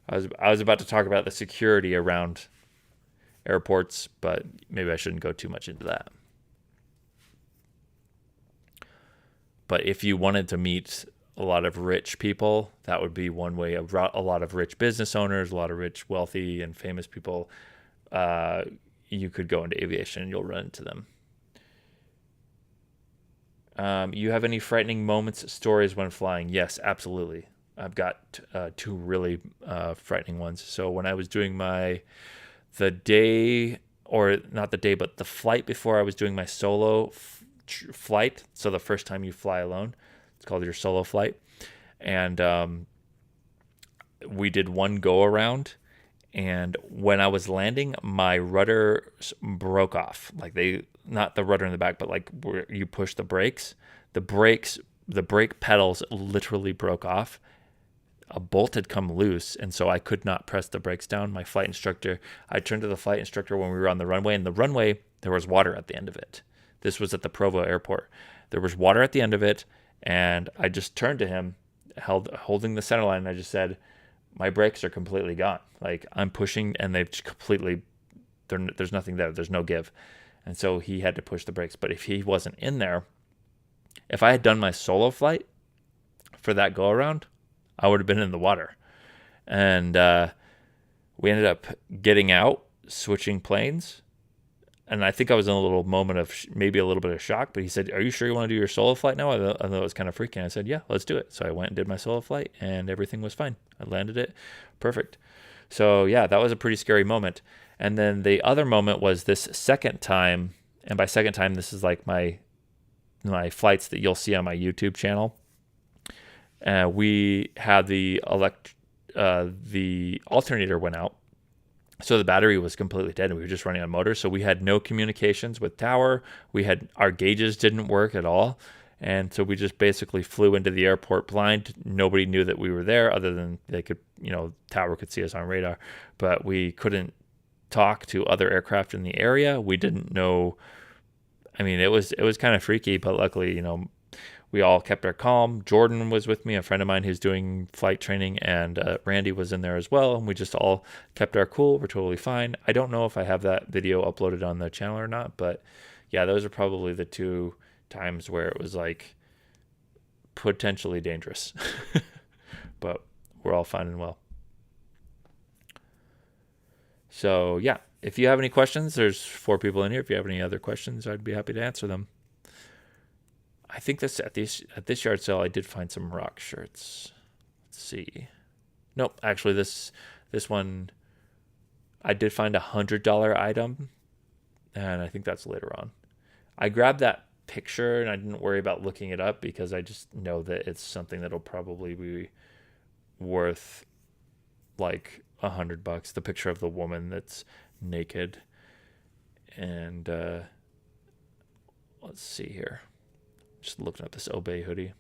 Speaker 1: I was about to talk about the security around airports, but maybe I shouldn't go too much into that. But if you wanted to meet a lot of rich people. That would be one way. A lot of rich business owners, a lot of rich, wealthy, and famous people. You could go into aviation and you'll run into them. You have any frightening moments, stories when flying? Yes, absolutely. I've got two really frightening ones. So when I was doing the day, or not the day, but the flight before I was doing my solo flight. So the first time you fly alone, it's called your solo flight. And we did one go around. And when I was landing, my rudder broke off. Like not the rudder in the back, but like where you push the brakes. The brake pedals literally broke off. A bolt had come loose, and so I could not press the brakes down. My flight instructor, I turned to the flight instructor when we were on the runway, and the runway, there was water at the end of it. This was at the Provo airport. There was water at the end of it, and I just turned to him, holding the center line, and I just said, my brakes are completely gone. Like, I'm pushing, and they've completely, there's nothing there. There's no give. And so he had to push the brakes. But if he wasn't in there, if I had done my solo flight for that go around, I would have been in the water. And we ended up getting out, switching planes. And I think I was in a little moment of maybe a little bit of shock, but he said, are you sure you want to do your solo flight now? I thought it was kind of freaking. I said, yeah, let's do it. So I went and did my solo flight, and everything was fine. I landed it perfect. So yeah, that was a pretty scary moment. And then the other moment was this second time. And by second time, this is like my flights that you'll see on my YouTube channel. We had the alternator went out. So the battery was completely dead, and we were just running on motors. So we had no communications with tower. Our gauges didn't work at all. And so we just basically flew into the airport blind. Nobody knew that we were there, other than they could, tower could see us on radar, but we couldn't talk to other aircraft in the area. We didn't know. I mean, it was kind of freaky, but luckily, we all kept our calm. Jordan was with me, a friend of mine who's doing flight training, and Randy was in there as well. And we just all kept our cool. We're totally fine. I don't know if I have that video uploaded on the channel or not, but yeah, those are probably the two times where it was like potentially dangerous. But we're all fine and well. So yeah, if you have any questions, there's 4 people in here. If you have any other questions, I'd be happy to answer them. I think that's at this yard sale. I did find some rock shirts. Let's see. Nope, actually this one, I did find $100 item, and I think that's later on. I grabbed that picture and I didn't worry about looking it up because I just know that it's something that'll probably be worth like $100. The picture of the woman that's naked, and let's see here. Just looking at this Obey hoodie.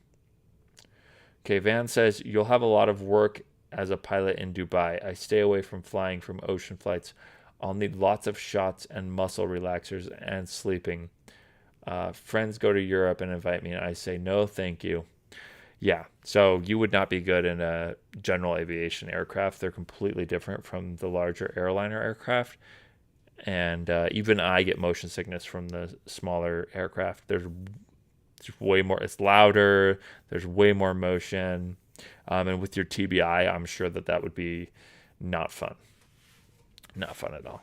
Speaker 1: Okay, Van says, you'll have a lot of work as a pilot in Dubai. I stay away from flying from ocean flights. I'll need lots of shots and muscle relaxers and sleeping. Friends go to Europe and invite me, and I say, no, thank you. Yeah, so you would not be good in a general aviation aircraft. They're completely different from the larger airliner aircraft. And even I get motion sickness from the smaller aircraft. There's way more, it's louder, there's way more motion, and with your TBI, I'm sure that would be not fun at all.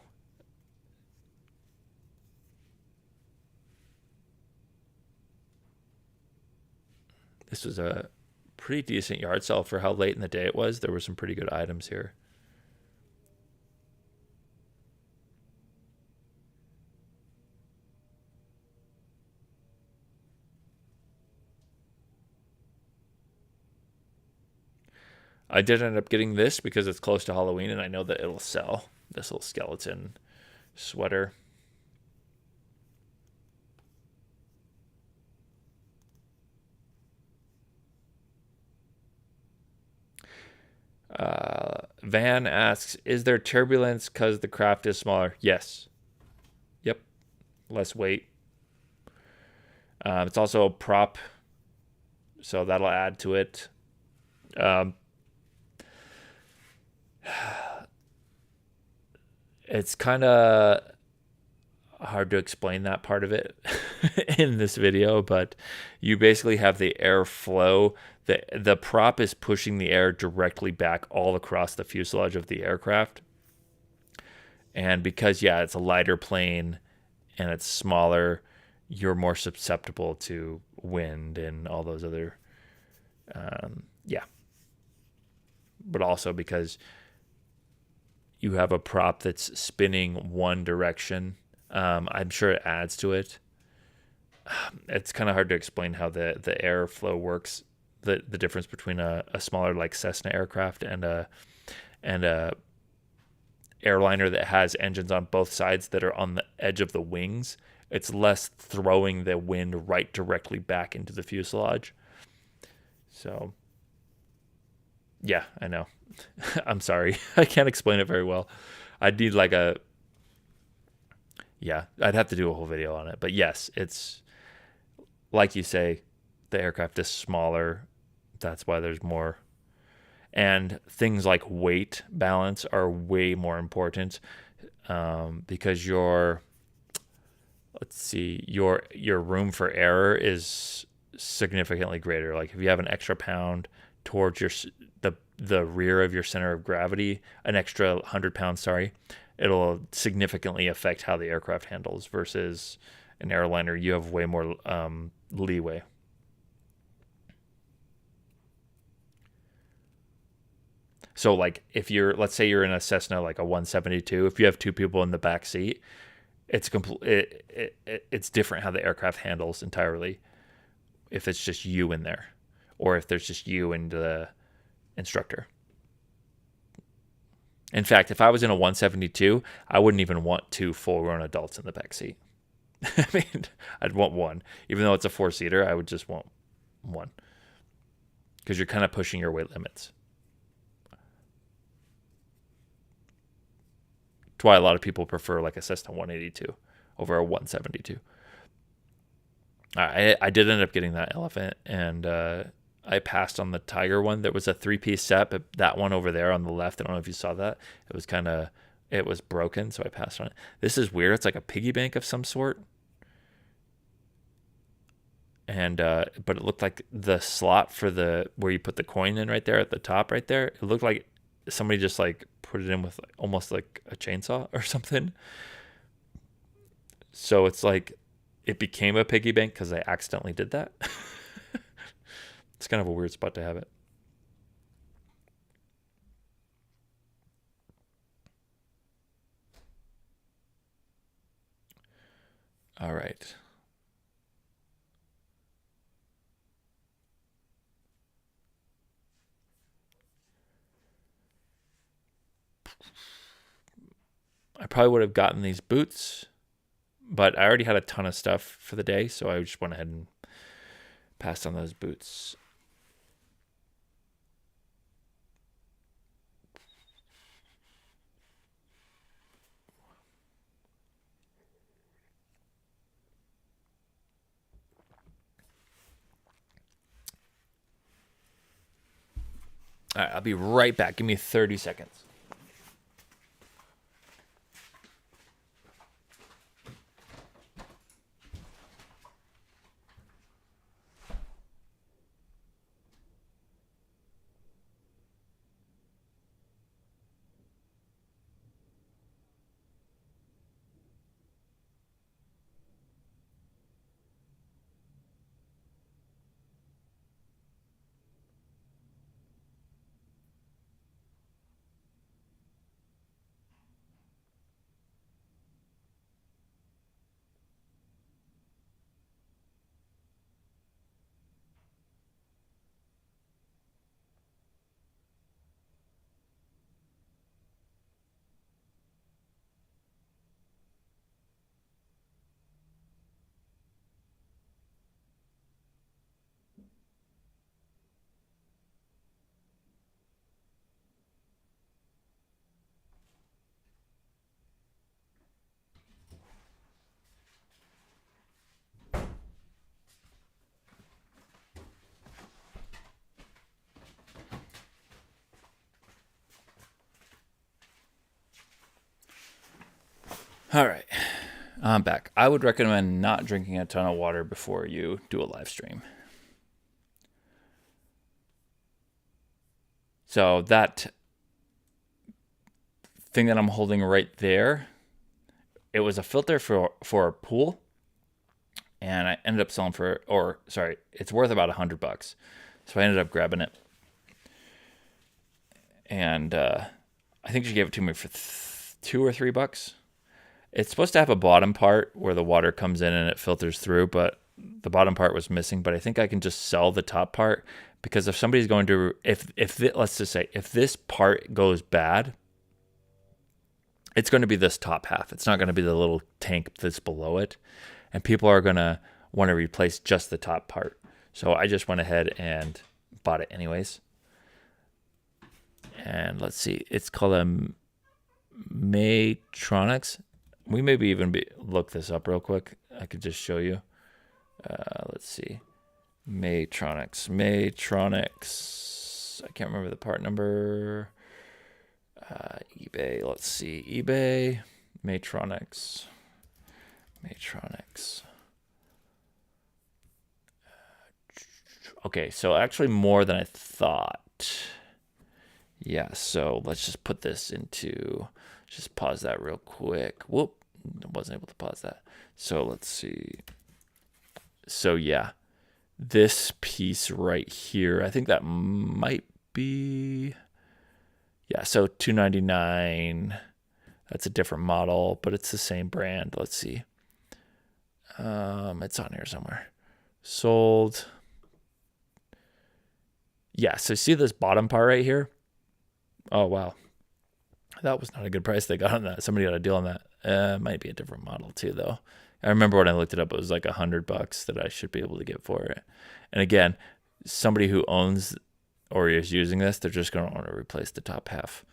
Speaker 1: This was a pretty decent yard sale for how late in the day it was. There were some pretty good items here. I did end up getting this because it's close to Halloween, and I know that it'll sell. This little skeleton sweater. Van asks, is there turbulence because the craft is smaller? Yes. Yep. Less weight. It's also a prop, so that'll add to it. It's kind of, hard to explain that part of it in this video, but you basically have the airflow. The prop is pushing the air directly back all across the fuselage of the aircraft. And because, yeah, it's a lighter plane and it's smaller, you're more susceptible to wind and all those other, yeah. But also because you have a prop that's spinning one direction, I'm sure it adds to it. It's kind of hard to explain how the airflow works. The difference between a smaller like Cessna aircraft and a airliner that has engines on both sides that are on the edge of the wings. It's less throwing the wind right directly back into the fuselage. So, yeah, I know. I'm sorry. I can't explain it very well. I'd need like I'd have to do a whole video on it. But yes, it's like you say, the aircraft is smaller. That's why there's more. And things like weight balance are way more important, because your room for error is significantly greater. Like if you have an extra pound towards the rear of your center of gravity, an extra 100 pounds, it'll significantly affect how the aircraft handles versus an airliner. You have way more leeway. So like if let's say you're in a Cessna, like a 172, if you have two people in the back seat, it's it's different how the aircraft handles entirely. If it's just you in there, or if there's just you and the instructor. In fact, if I was in a 172, I wouldn't even want two full-grown adults in the back seat. I mean, I'd want one. Even though it's a four-seater, I would just want one. Because you're kind of pushing your weight limits. That's why a lot of people prefer like a Cessna 182 over a 172. I did end up getting that Elephant, and I passed on the Tiger one. There was a 3-piece set, but that one over there on the left, I don't know if you saw that. It was broken, so I passed on it. This is weird. It's like a piggy bank of some sort. And but it looked like the slot for where you put the coin in right there at the top right there, it looked like somebody just like put it in with almost like a chainsaw or something. So it's like it became a piggy bank because I accidentally did that. It's kind of a weird spot to have it. All right. I probably would have gotten these boots, but I already had a ton of stuff for the day, so I just went ahead and passed on those boots. All right, I'll be right back. Give me 30 seconds. All right. I'm back. I would recommend not drinking a ton of water before you do a live stream. So that thing that I'm holding right there, it was a filter for a pool, and I ended up selling it's worth about $100. So I ended up grabbing it, and I think she gave it to me for $2 or $3. It's supposed to have a bottom part where the water comes in and it filters through, but the bottom part was missing. But I think I can just sell the top part, because if somebody's going to, let's just say, if this part goes bad, it's going to be this top half. It's not going to be the little tank that's below it. And people are going to want to replace just the top part. So I just went ahead and bought it anyways. And let's see. It's called a Matronics. We maybe even look this up real quick. I could just show you. Let's see. Matronics. I can't remember the part number. eBay. Let's see. eBay. Matronics. Okay, so actually more than I thought. Yeah, so let's just put this into... Just pause that real quick. Whoop. I wasn't able to pause that. So let's see. So yeah, this piece right here, I think that might be, yeah, so $299. That's a different model, but it's the same brand. Let's see. It's on here somewhere. Sold. Yeah, so see this bottom part right here? Oh, wow. That was not a good price they got on that. Somebody got a deal on that. Might be a different model too, though. I remember when I looked it up, it was like $100 that I should be able to get for it. And again, somebody who owns or is using this, they're just going to want to replace the top half.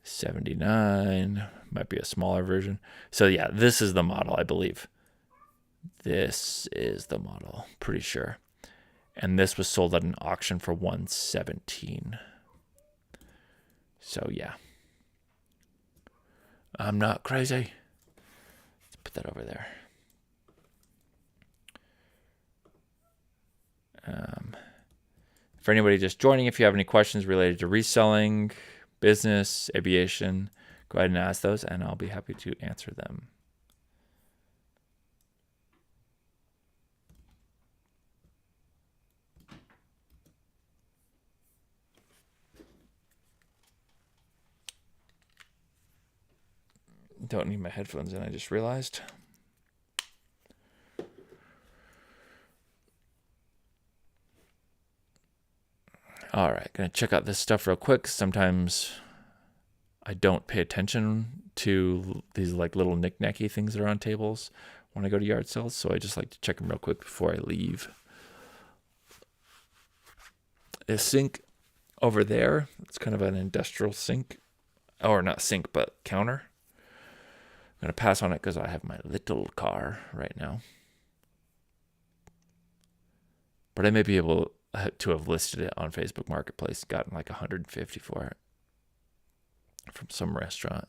Speaker 1: 79 might be a smaller version. So yeah, this is the model, I believe. This is the model, pretty sure. And this was sold at an auction for $117. So yeah, I'm not crazy. Let's put that over there. For anybody just joining, if you have any questions related to reselling, business, aviation, go ahead and ask those, and I'll be happy to answer them. Don't need my headphones in, I just realized. All right, gonna check out this stuff real quick. Sometimes I don't pay attention to these like little knick-knacky things that are on tables when I go to yard sales, so I just like to check them real quick before I leave. A sink over there, it's kind of an industrial sink, or not sink, but counter. I'm going to pass on it because I have my little car right now. But I may be able to have listed it on Facebook Marketplace, gotten like $150 for it from some restaurant.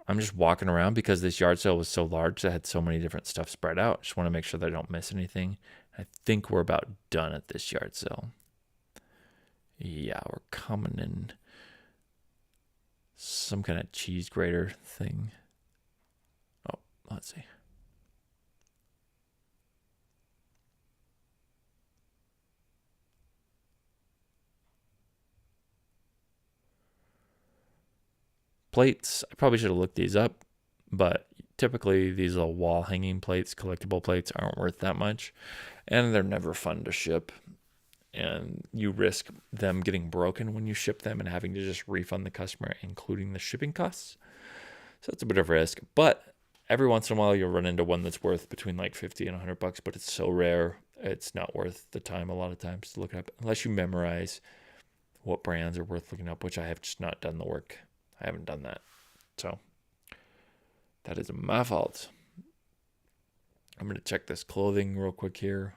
Speaker 1: I'm just walking around because this yard sale was so large. I had so many different stuff spread out. Just want to make sure that I don't miss anything. I think we're about done at this yard sale. Yeah, we're coming in. Some kind of cheese grater thing. Oh, let's see. Plates, I probably should have looked these up, but typically these little wall hanging plates, collectible plates, aren't worth that much, and they're never fun to ship. And you risk them getting broken when you ship them and having to just refund the customer, including the shipping costs. So it's a bit of a risk, but every once in a while you'll run into one that's worth between like $50 and $100, but it's so rare, it's not worth the time a lot of times to look it up, unless you memorize what brands are worth looking up, which I have just not done the work. I haven't done that. So that is my fault. I'm going to check this clothing real quick here.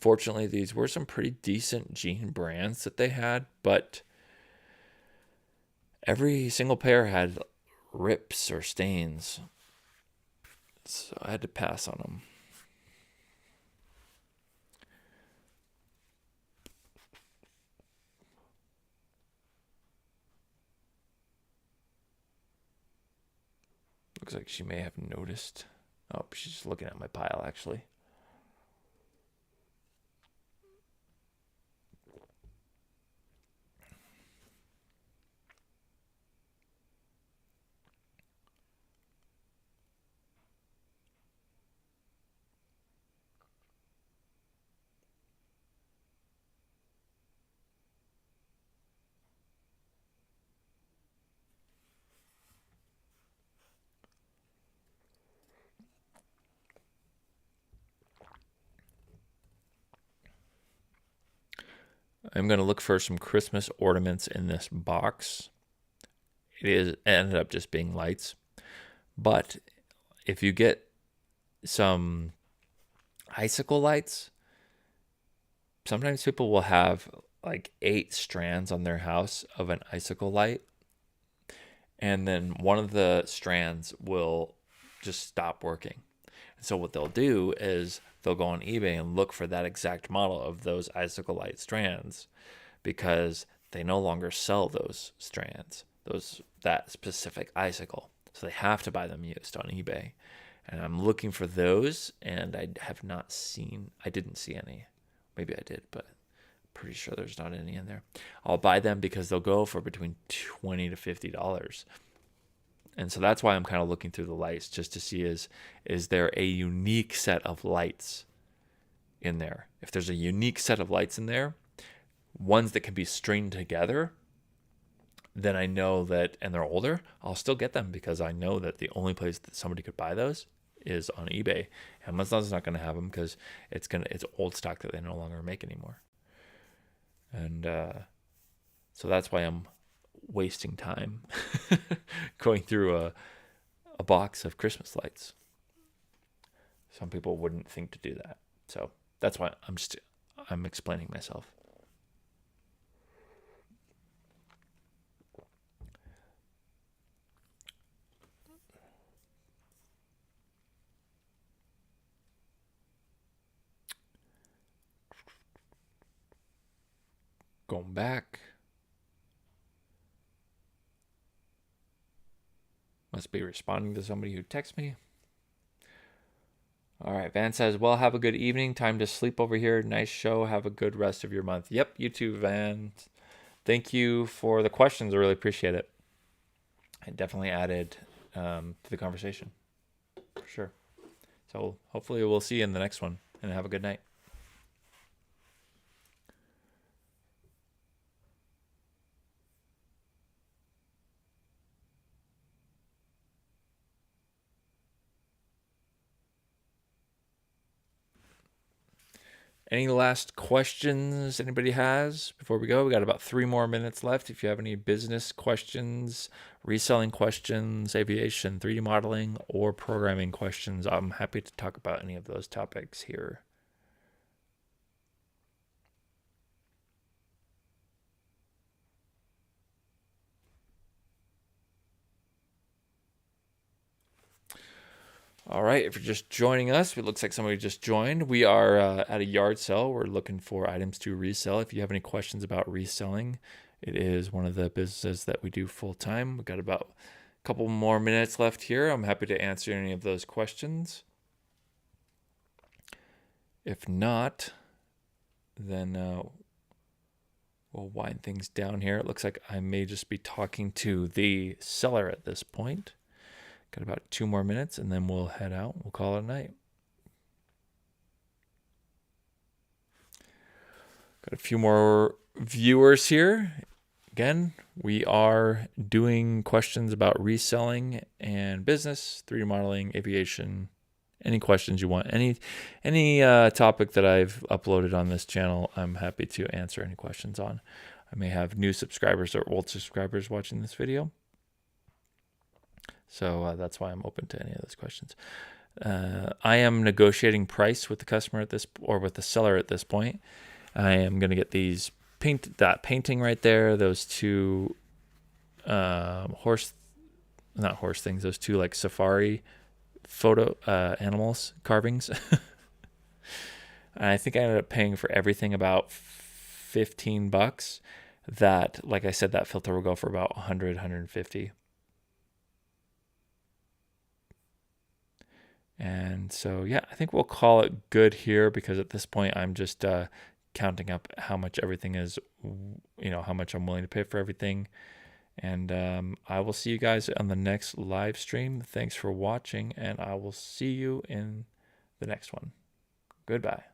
Speaker 1: Fortunately, these were some pretty decent jean brands that they had, but every single pair had rips or stains. So I had to pass on them. Looks like she may have noticed. Oh, she's just looking at my pile, actually. I'm going to look for some Christmas ornaments in this box. It ended up just being lights. But if you get some icicle lights, sometimes people will have like 8 strands on their house of an icicle light. And then one of the strands will just stop working. And so what they'll do is they'll go on eBay and look for that exact model of those icicle light strands, because they no longer sell those strands, that specific icicle. So they have to buy them used on eBay. And I'm looking for those, and I didn't see any. Maybe I did, but pretty sure there's not any in there. I'll buy them because they'll go for between $20 to $50. And so that's why I'm kind of looking through the lights, just to see is there a unique set of lights in there. If there's a unique set of lights in there, ones that can be stringed together, then I know that, and they're older, I'll still get them, because I know that the only place that somebody could buy those is on eBay. Amazon's not going to have them because it's old stock that they no longer make anymore. And so that's why I'm wasting time going through a box of Christmas lights. Some people wouldn't think to do that. So that's why I'm explaining myself. Going back. Must be responding to somebody who texts me. All right, Van says, well, have a good evening. Time to sleep over here. Nice show. Have a good rest of your month. Yep, you too, Van. Thank you for the questions. I really appreciate it. It definitely added to the conversation, for sure. So hopefully we'll see you in the next one, and have a good night. Any last questions anybody has before we go? We got about 3 more minutes left. If you have any business questions, reselling questions, aviation, 3D modeling, or programming questions, I'm happy to talk about any of those topics here. All right, if you're just joining us, it looks like somebody just joined. We are at a yard sale. We're looking for items to resell. If you have any questions about reselling, it is one of the businesses that we do full time. We've got about a couple more minutes left here. I'm happy to answer any of those questions. If not, then we'll wind things down here. It looks like I may just be talking to the seller at this point. Got about 2 more minutes, and then we'll head out. We'll call it a night. Got a few more viewers here. Again, we are doing questions about reselling and business, 3D modeling, aviation, any questions you want. Any topic that I've uploaded on this channel, I'm happy to answer any questions on. I may have new subscribers or old subscribers watching this video. So that's why I'm open to any of those questions. I am negotiating price with the customer at this, or with the seller at this point. I am going to get that painting right there, those two not horse things, those two like safari photo animals carvings. And I think I ended up paying for everything about $15. That, like I said, that filter will go for about 100, 150. And so, yeah, I think we'll call it good here, because at this point I'm just counting up how much everything is, how much I'm willing to pay for everything. And I will see you guys on the next live stream. Thanks for watching, and I will see you in the next one. Goodbye.